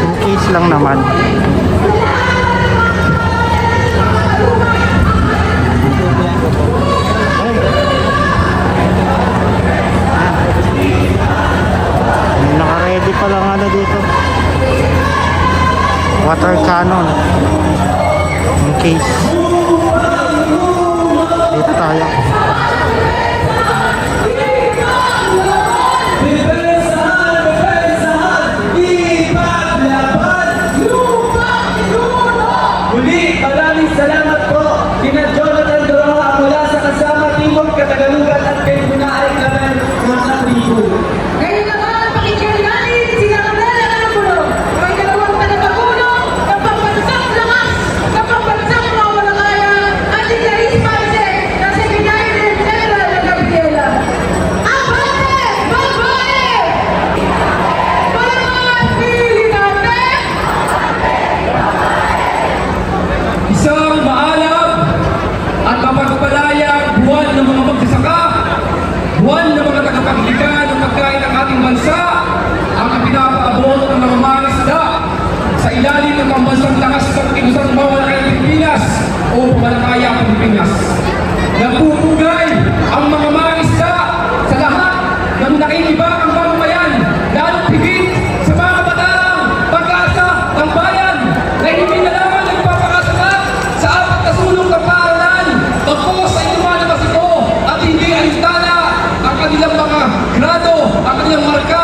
In case lang naman. Naka-ready pa lang ano dito. Water cannon. In case. Dito tayo. Muli, maraming salamat po kina Jonathan Doroha mula sa Kasama Timog, Katagalugan at kay Bunaay Kanan ng Atribo. Ngayon naman, pakinggan natin sila Carmela Angulo, ang ikalawang tagapagulo ng pambansang lakas, ng pambansang mawalakaya, at si Clarice Paisek na Secretary General ng Gabriela. Abante! Babae! Panatili natin! Isang maalam at mapagpalayang buwan ng mga magsasaka, buwan ng mga tagapaglikha ng pagkain ng ating bansa, ang ipinapaabot ng mga mangisda sa ilalim ng pambansang lakas ng Kilusang Mawalakay ng Pilipinas o Malakaya ng Pilipinas. Nagpupugay ang mga mangisda sa lahat ng nakikibang ang mamamayan, lalo higit sa mga kabataan pag-asa ng bayan na hindi na lamang nagpapakasama sa apat na sulong ng paaralan, bagkos ay lumalabas ito at hindi alintana ang kanilang mga grado, ang kanilang marka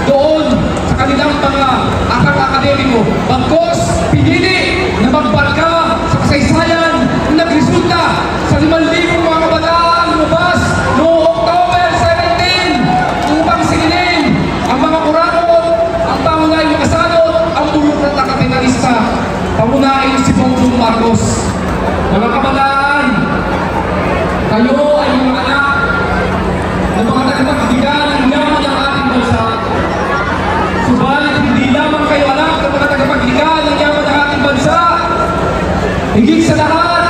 doon sa kanilang mga akang akademiko. Bagkos, pinili na magbarka sa kasaysayan na nagresulta sa 5,000 mga kabataan lumabas noong October 17 upang sigilin ang mga kurakot, ang pangunahing mga salot, ang bulok ng nakapenalista, pangunahin si Bongbong Marcos. Mga kabataan, kayo ay mga anak ng mga tagapagdigan ng yaman ng ating bansa. Subalit hindi lamang kayo anak ng mga tagapagdigan ng yaman ng ating bansa. Higit sa lahat,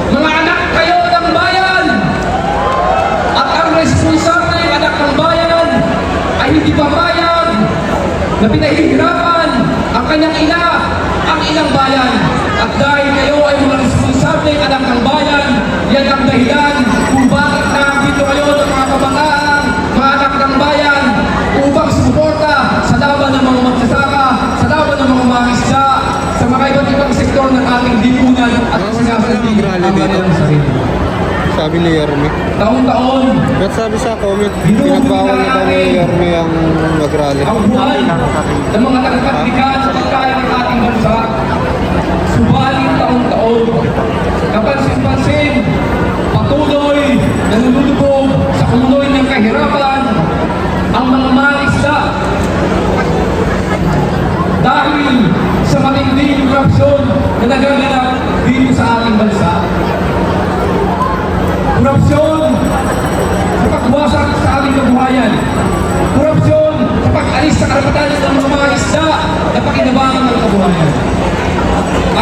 mga anak kayo ng bayan. At ang responsable anak ng bayan ay hindi babayan na pinahihirapan ang kanyang ina, ang ilang bayan. At dahil kayo ay mga responsable anak ng bayan, yan ang dahilan kung bakit nandito kayo ng mga kabataan, mga anak ng bayan, upang sumuporta sa laban ng mga magsasaka, sa laban ng mga mangisda, sa mga iba't ibang sektor ng ating lipunan at sinasabi ang kanilang sarili. Sabi ni Yorme. Taon-taon, At sabi sa comment, pinagbawal na daw ni Yorme ang mag-rally. ang buhay ng mga tagapagdigan sa pagkain ng ating bansa. Subalit taon-taon, kapansin-pansin, patuloy na nalulubog sa kumuloy ng kahirapan ang mga mangisda dahil sa matinding korupsyon na nagaganap dito sa ating bansa. Korupsyon sa pagwasak sa ating kabuhayan. Korupsyon sa pag-alis sa karapatan ng mga isda na pakinabangan ng kabuhayan.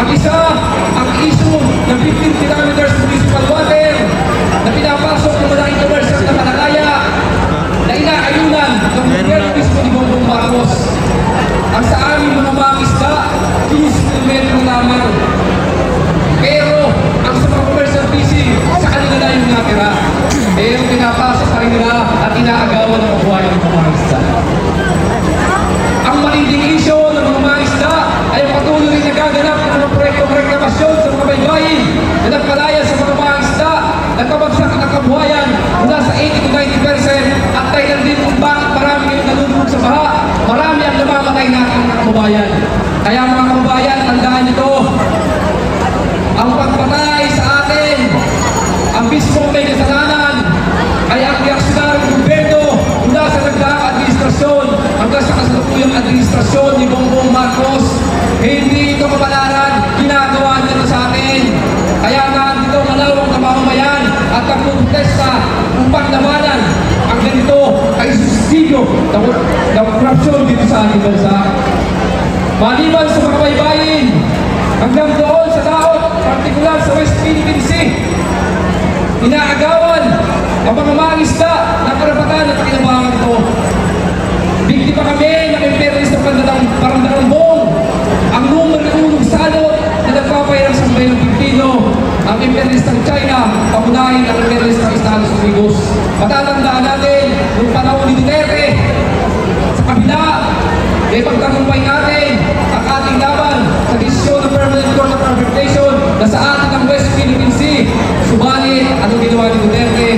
Ang isa, ang issue ng 15 kilometers municipal water na pinapasok ng malaking commercial na Malakaya na inaayunan ng gobyerno mismo ni Bongbong Marcos. Ang sa aming mga mangisda, 15 kilometro lamang. Pero ang sa mga commercial fishing, sa kanila na yung natira. Pero pinapasok pa rin nila at inaagawan ng kabuhayan ng mga isda. Ang matinding issue ng mga mangisda ay ang patuloy rin nagaganap ng mga proyektong reklamasyon sa mga baybayin na nagpalaya sa mga mangisda, nagpabagsak ng kabuhayan mula sa 80 to 90% at dahilan din kung bakit marami yung nalulubog sa baha, marami ang namamatay na ang mga kabuhayan. Kaya mga kabuhayan, tandaan nito, ang pagpatay sa atin, ang mismong may kasalanan, ay ang reaksyonaryong gobyerno mula sa nagdaang administrasyon hanggang sa kasalukuyang administrasyon ni Bongbong Marcos. Hindi ito kapalaran, ginagawa nila sa atin. Kaya nandito malawak na mamamayan at nagpuprotesta upang labanan ang ganito ay susidio ng korupsyon dito sa ating bansa. Maliban sa mga baybayin, hanggang doon sa daot, partikular sa West Philippine Sea, inaagawan ang mga mangisda ng karapatan at kinabangan ito. Biktima kami ng imperialist ng imperialist ng China, pamunahin ang imperialist ng Estados Unidos. Matatandaan natin, noong panahon ni Duterte, sa kabila, may pagtagumpay natin ang ating laban sa desisyon ng Permanent Court of Arbitration na sa atin ng West Philippine Sea. Subalit, anong ginawa ni Duterte?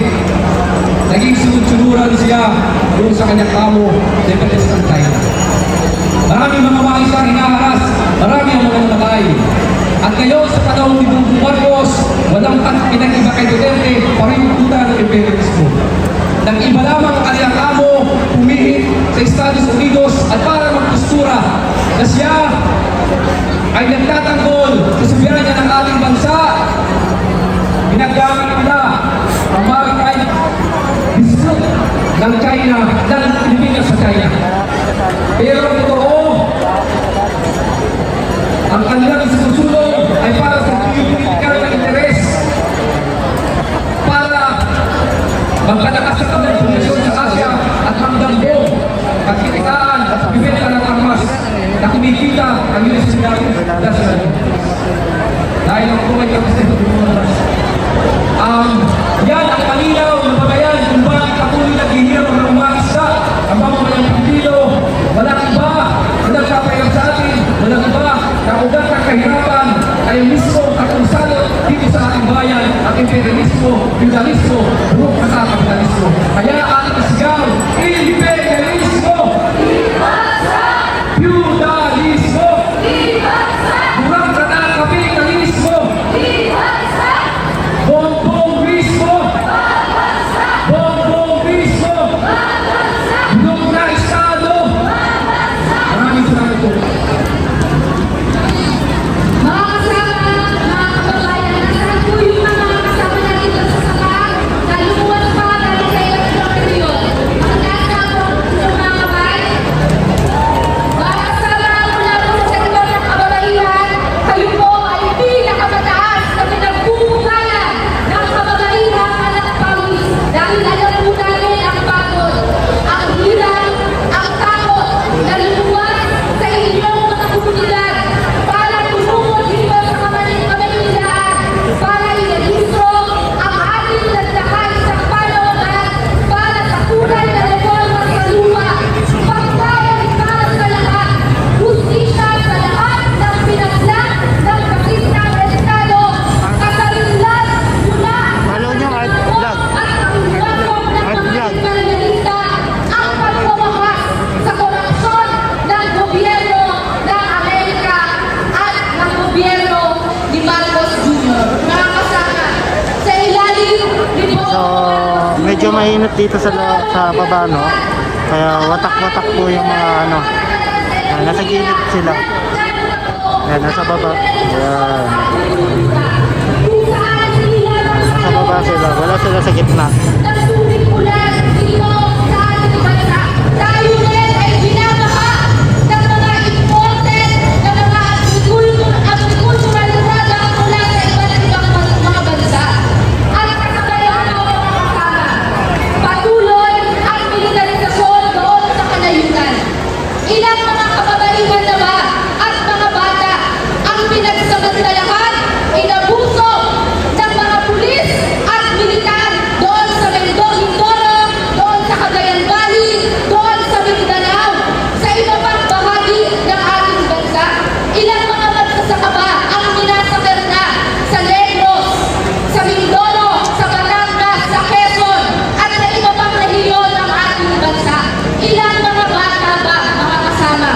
Naging sunod-sunuran siya doon sa kanyang amo, imperialist ng China. Maraming mga maisang hinaharas, marami ang mga namatay. At ngayon sa panahon ni Bongbong Marcos, walang pinag-iba kay Duterte, parintuta ng imperialismo. Nag-iba lamang ang kanyang amo, pumihit sa Estados Unidos at para magpostura na siya ay nagtatanggol sa soberanya ng ating bansa. Ginagamit nila ang maritime dispute ng China, ng Pilipinas sa China. Pero totoo, ang kanilang susunod ay para sa geopolitical na interes, para magpalakas sa kanilang posisyon sa Asia at magdambong at kinitaan at bibenta ng armas na kumikita ang US national. Dahil ang kumay kapasito yan ang malinaw ng bagayan kung bakit patuloy naghihirap ang mga isda, ang pamamayang Pilipino. Walang iba na nagpapayag sa atin, walang iba na ugat ng kahirapan ay mismo at usalo dito sa ating bayan at imperialismo, feudalismo, buhok na kapitalismo. Kaya ating isigaw, imperialismo! Feudalismo! Burang na kapitalismo! Bongbongismo! Bongbongismo! Bulong na Estado! Maraming salamat po. Mga kasama, mga kababayan, nasaan po yung mga kasama natin sa sasakang na lumuwas pa dahil sa ilang period? Ang nasa po yung mga kamay. Mga kasama, mula po sa sektor ng kababaihan, kayo po ay pinakamataas na pinagbubukalan ng kababaihan at pawis dahil alam po namin ang pagod, ang hirap, ang takot na lumuwas sa inyong mga komunidad para tumungo dito sa kababaihan, para i-registro ang ating nagdakay sa panawagan para sa tunay na reforma sa lupa, pagbayan para sa lahat, justisya sa lahat ng pinaglang ng kasistang Estado, kasarinlan mula Follow nyo at vlog. at ang lakong ng At mga vlog. imperialista ang pagwawakas sa korupsyon ng gobyerno ng Amerika at ng gobyerno ni Marcos Jr. Mga kasama, sa ilalim ni So, medyo mainit dito sa baba, no? Kaya watak-watak po yung mga ano. Nasa gilid sila. Ayan, nasa baba. Ayan. Nasa baba sila. Wala sila sa gitna. Nagsulit ulan dito sa ating bansa. Tayo rin ay binabaha ng mga imported na mga agricultural product mula sa iba't ibang mga bansa. At kasabayan ng mga kasama, patuloy ang militarisasyon doon sa kanayunan. Ilang mga kababaihan na ba at mga bata ang pinagsamantalahan, inabuso ng mga pulis at militar doon sa Mindoro, doon sa Cagayan Valley, doon sa Mindanao, sa iba pang bahagi ng ating bansa. Ilang mga magsasaka ba ang minasakir na sa Negros, sa Mindoro, sa Batangas, sa Quezon, at sa iba pang rehiyon ng ating bansa? Ilang mga bata ba, mga kasama,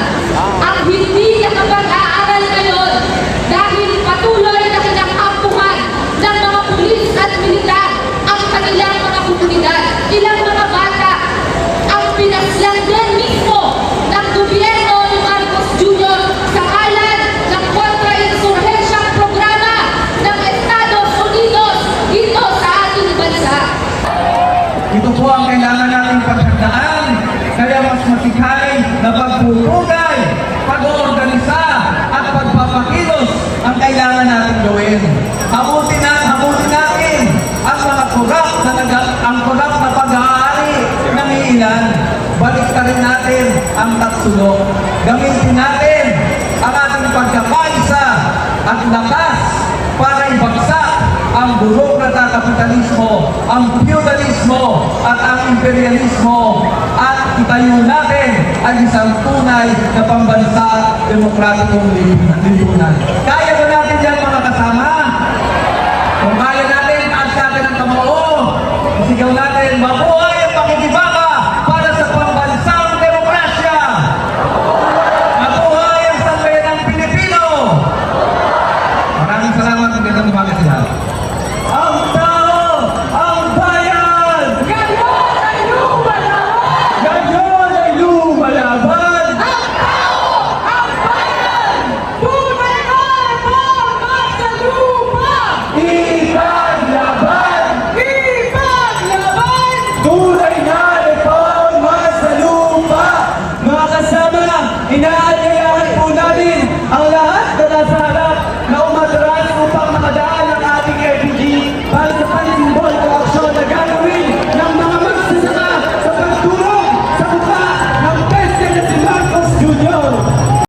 ang hindi nakapag-aaral ngayon dahil patuloy na kinakampuhan ng mga pulis at militar ang kanilang mga komunidad? Ilang mga bata ang pinaslang din mismo ng gobyerno ni Marcos Jr. sa kalan ng kontra-insurhensyang programa ng Estados Unidos dito sa ating bansa? Ito po ang kailangan nating paghandaan. Kaya mas masikhay na pagpupugay, pag-oorganisa at pagpapakilos ang kailangan natin gawin. Hamutin natin ang mga kurap na pag-aari ng ilan. Baliktarin natin ang tatsulok. Gamitin natin ang ating pagkakaisa at lakas para ibagsak ang ang burokrata kapitalismo, ang feudalismo at ang imperialismo at itayo natin ang isang tunay na pambansa demokratikong lipunan. Kaya ba natin yan mga kasama? Kung kaya natin, taas natin ang kamao. Sigaw natin, mabuhay!